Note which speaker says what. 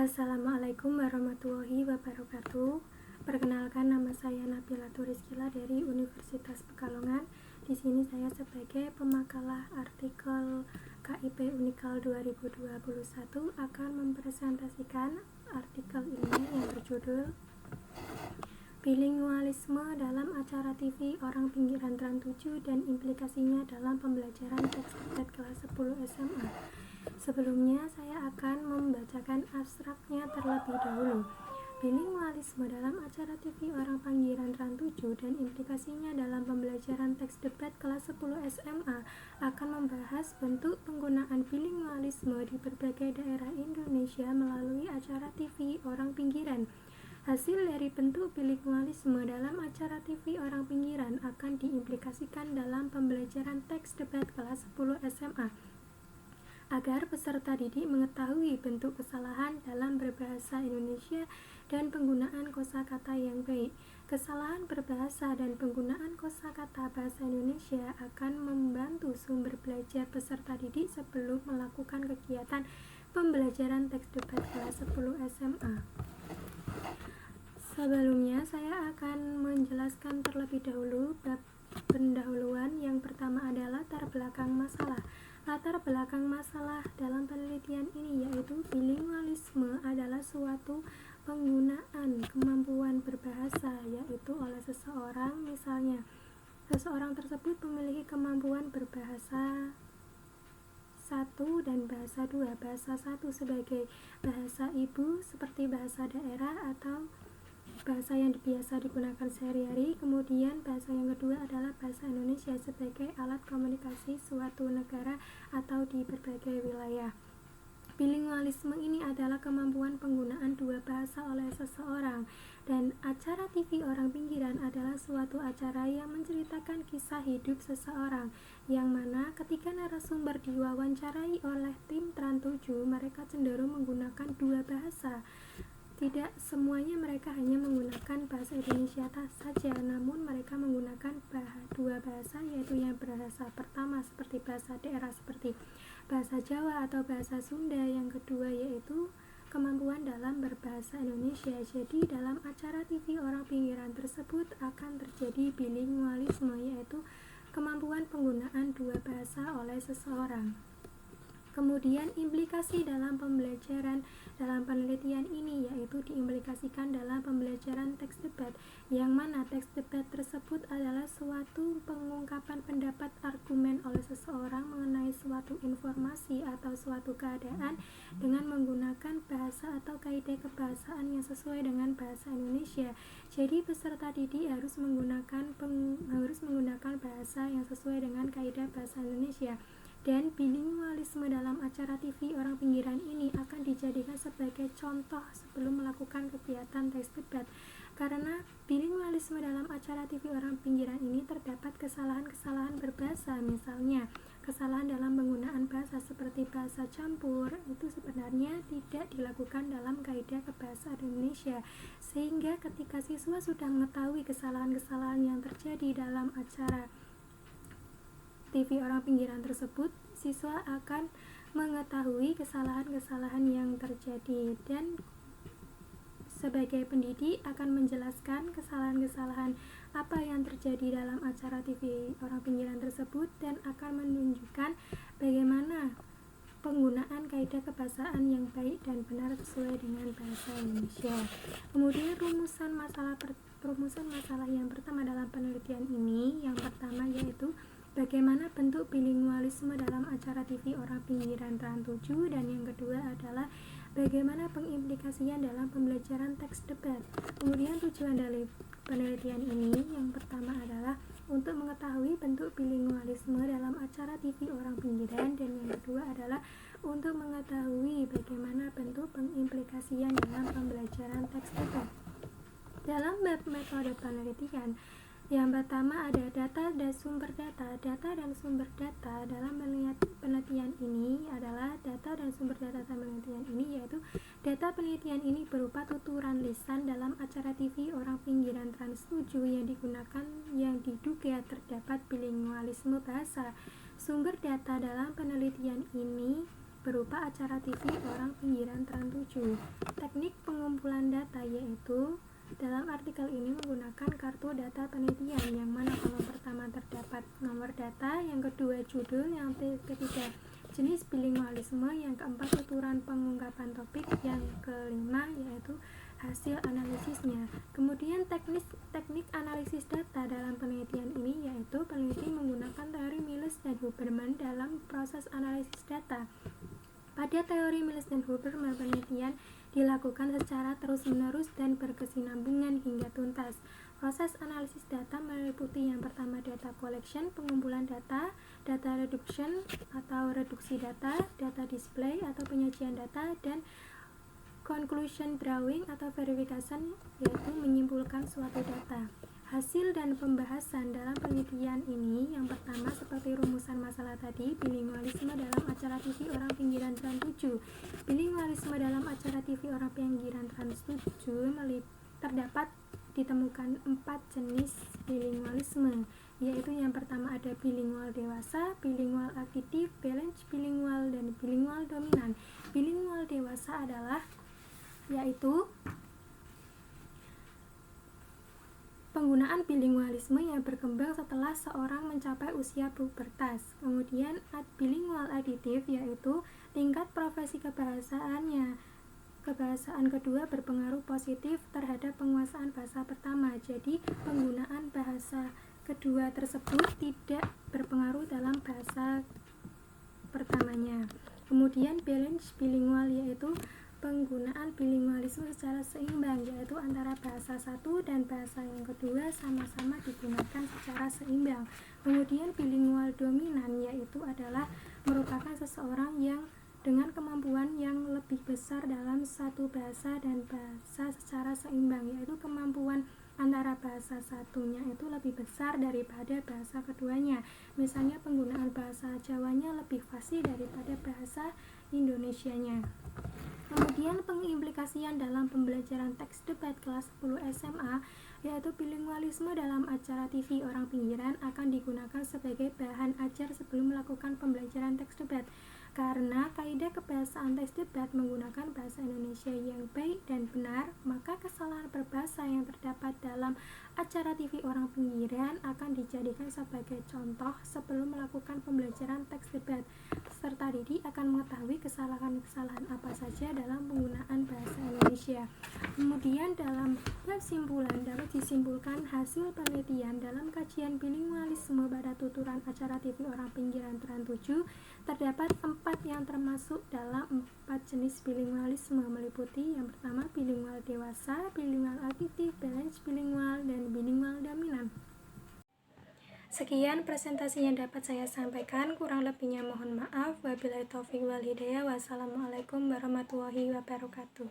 Speaker 1: Assalamualaikum warahmatullahi wabarakatuh. Perkenalkan, nama saya Nabila Turizkila dari Universitas Pekalongan. Di sini saya sebagai pemakalah artikel KIP Unikal 2021 akan mempresentasikan artikel ini yang berjudul Bilingualisme dalam acara TV Orang Pinggiran Trans 7 dan implikasinya dalam pembelajaran teks debat kelas 10 SMA. Sebelumnya, saya akan membacakan abstraknya terlebih dahulu. Bilingualisme dalam acara TV Orang Pinggiran Trans 7 dan implikasinya dalam pembelajaran teks debat kelas 10 SMA akan membahas bentuk penggunaan bilingualisme di berbagai daerah Indonesia melalui acara TV Orang Pinggiran. Hasil dari bentuk bilingualisme dalam acara TV Orang Pinggiran akan diimplikasikan dalam pembelajaran teks debat kelas 10 SMA. Agar peserta didik mengetahui bentuk kesalahan dalam berbahasa Indonesia dan penggunaan kosakata yang baik. Kesalahan berbahasa dan penggunaan kosakata bahasa Indonesia akan membantu sumber belajar peserta didik sebelum melakukan kegiatan pembelajaran teks debat kelas 10 SMA. Sebelumnya, saya akan menjelaskan terlebih dahulu bab pendahuluan. Yang pertama adalah latar belakang masalah. Latar belakang masalah dalam penelitian ini yaitu bilingualisme adalah suatu penggunaan kemampuan berbahasa yaitu oleh seseorang. Misalnya, seseorang tersebut memiliki kemampuan berbahasa 1 dan bahasa 2. Bahasa 1 sebagai bahasa ibu seperti bahasa daerah atau bahasa yang biasa digunakan sehari-hari. Kemudian bahasa yang kedua adalah bahasa Indonesia sebagai alat komunikasi suatu negara atau di berbagai wilayah. Bilingualisme ini adalah kemampuan penggunaan dua bahasa oleh seseorang, dan acara TV Orang Pinggiran adalah suatu acara yang menceritakan kisah hidup seseorang, yang mana ketika narasumber diwawancarai oleh tim Trans 7, mereka cenderung menggunakan dua bahasa. Tidak semuanya mereka hanya menggunakan bahasa Indonesia saja, namun mereka menggunakan dua bahasa, yaitu yang bahasa pertama seperti bahasa daerah seperti bahasa Jawa atau bahasa Sunda, yang kedua yaitu kemampuan dalam berbahasa Indonesia. Jadi dalam acara TV Orang Pinggiran tersebut akan terjadi bilingualisme, yaitu kemampuan penggunaan dua bahasa oleh seseorang. Kemudian implikasi dalam pembelajaran dalam penelitian ini yaitu diimplikasikan dalam pembelajaran teks debat, yang mana teks debat tersebut adalah suatu pengungkapan pendapat argumen oleh seseorang mengenai suatu informasi atau suatu keadaan dengan menggunakan bahasa atau kaidah kebahasaan yang sesuai dengan bahasa Indonesia. Jadi peserta didik harus menggunakan bahasa yang sesuai dengan kaidah bahasa Indonesia. Dan bilingualisme dalam acara TV Orang Pinggiran ini akan dijadikan sebagai contoh sebelum melakukan kegiatan teks debat. Karena bilingualisme dalam acara TV Orang Pinggiran ini terdapat kesalahan-kesalahan berbahasa, misalnya kesalahan dalam penggunaan bahasa seperti bahasa campur itu sebenarnya tidak dilakukan dalam kaidah kebahasaan Indonesia. Sehingga ketika siswa sudah mengetahui kesalahan-kesalahan yang terjadi dalam acara TV Orang Pinggiran tersebut, siswa akan mengetahui kesalahan-kesalahan yang terjadi, dan sebagai pendidik akan menjelaskan kesalahan-kesalahan apa yang terjadi dalam acara TV Orang Pinggiran tersebut dan akan menunjukkan bagaimana penggunaan kaidah kebahasaan yang baik dan benar sesuai dengan bahasa Indonesia. Kemudian rumusan masalah yang pertama dalam penelitian ini, yang pertama yaitu bagaimana bentuk bilingualisme dalam acara TV Orang Pinggiran Trans 7, dan yang kedua adalah bagaimana pengimplikasian dalam pembelajaran teks debat. Kemudian tujuan dari penelitian ini yang pertama adalah untuk mengetahui bentuk bilingualisme dalam acara TV Orang Pinggiran, dan yang kedua adalah untuk mengetahui bagaimana bentuk pengimplikasian dalam pembelajaran teks debat. Dalam metode penelitian, yang pertama ada data dan sumber data. Data dan sumber data dalam penelitian ini adalah data dan sumber data dalam penelitian ini yaitu data penelitian ini berupa tuturan lisan dalam acara TV Orang Pinggiran Trans 7 yang digunakan yang diduga terdapat bilingualisme bahasa. Sumber data dalam penelitian ini berupa acara TV orang pinggiran tran 7. Teknik pengumpulan data yaitu dalam artikel ini menggunakan kartu data penelitian, yang mana kolom pertama terdapat nomor data, yang kedua judul, yang ketiga jenis bilingualisme, yang keempat tuturan pengungkapan topik, yang kelima yaitu hasil analisisnya. Kemudian teknik analisis data dalam penelitian ini yaitu peneliti menggunakan teori Miles dan Huberman dalam proses analisis data. Pada teori Miles dan Huberman, penelitian dilakukan secara terus-menerus dan berkesinambungan hingga tuntas. Proses analisis data meliputi yang pertama data collection, pengumpulan data, data reduction atau reduksi data, data display atau penyajian data, dan conclusion drawing atau verification yaitu menyimpulkan suatu data. Hasil dan pembahasan dalam penelitian ini yang pertama seperti rumusan masalah tadi, bilingualisme dalam acara TV orang pinggiran tran 7. Bilingualisme dalam acara TV orang pinggiran tran 7 terdapat ditemukan 4 jenis bilingualisme, yaitu yang pertama ada bilingual dewasa, bilingual auditif, balance bilingual, dan bilingual dominan. Bilingual dewasa adalah yaitu penggunaan bilingualisme yang berkembang setelah seorang mencapai usia pubertas. Kemudian bilingual aditif yaitu tingkat profesi kebahasaan kedua berpengaruh positif terhadap penguasaan bahasa pertama. Jadi penggunaan bahasa kedua tersebut tidak berpengaruh dalam bahasa pertamanya. Kemudian balance bilingual yaitu penggunaan bilingualisme secara seimbang, yaitu antara bahasa satu dan bahasa yang kedua sama-sama digunakan secara seimbang. Kemudian bilingual dominan yaitu adalah merupakan seseorang yang dengan kemampuan yang lebih besar dalam satu bahasa dan bahasa secara seimbang, yaitu kemampuan antara bahasa satunya itu lebih besar daripada bahasa keduanya. Misalnya penggunaan bahasa Jawanya lebih fasih daripada bahasa Indonesianya. Kemudian pengimplikasian dalam pembelajaran teks debat kelas 10 SMA yaitu bilingualisme dalam acara TV orang pinggiran akan digunakan sebagai bahan ajar sebelum melakukan pembelajaran teks debat. Karena kaidah kebahasaan teks debat menggunakan bahasa Indonesia yang baik dan benar, maka kesalahan berbahasa yang terdapat dalam acara TV orang pinggiran akan dijadikan sebagai contoh sebelum melakukan pembelajaran teks debat. Peserta didik akan mengetahui kesalahan-kesalahan apa saja dalam penggunaan bahasa Indonesia. Kemudian dalam kesimpulan dapat disimpulkan hasil penelitian dalam kajian bilingualisme pada tuturan acara TV orang pinggiran tran 7 terdapat 4 yang termasuk dalam 4 jenis bilingualisme, meliputi yang pertama bilingual dewasa, bilingual auditif, balance bilingual, dan bilingual dominan. Sekian presentasi yang dapat saya sampaikan, kurang lebihnya mohon maaf. Wabillahi taufiq wal hidayah. Wassalamualaikum warahmatullahi wabarakatuh.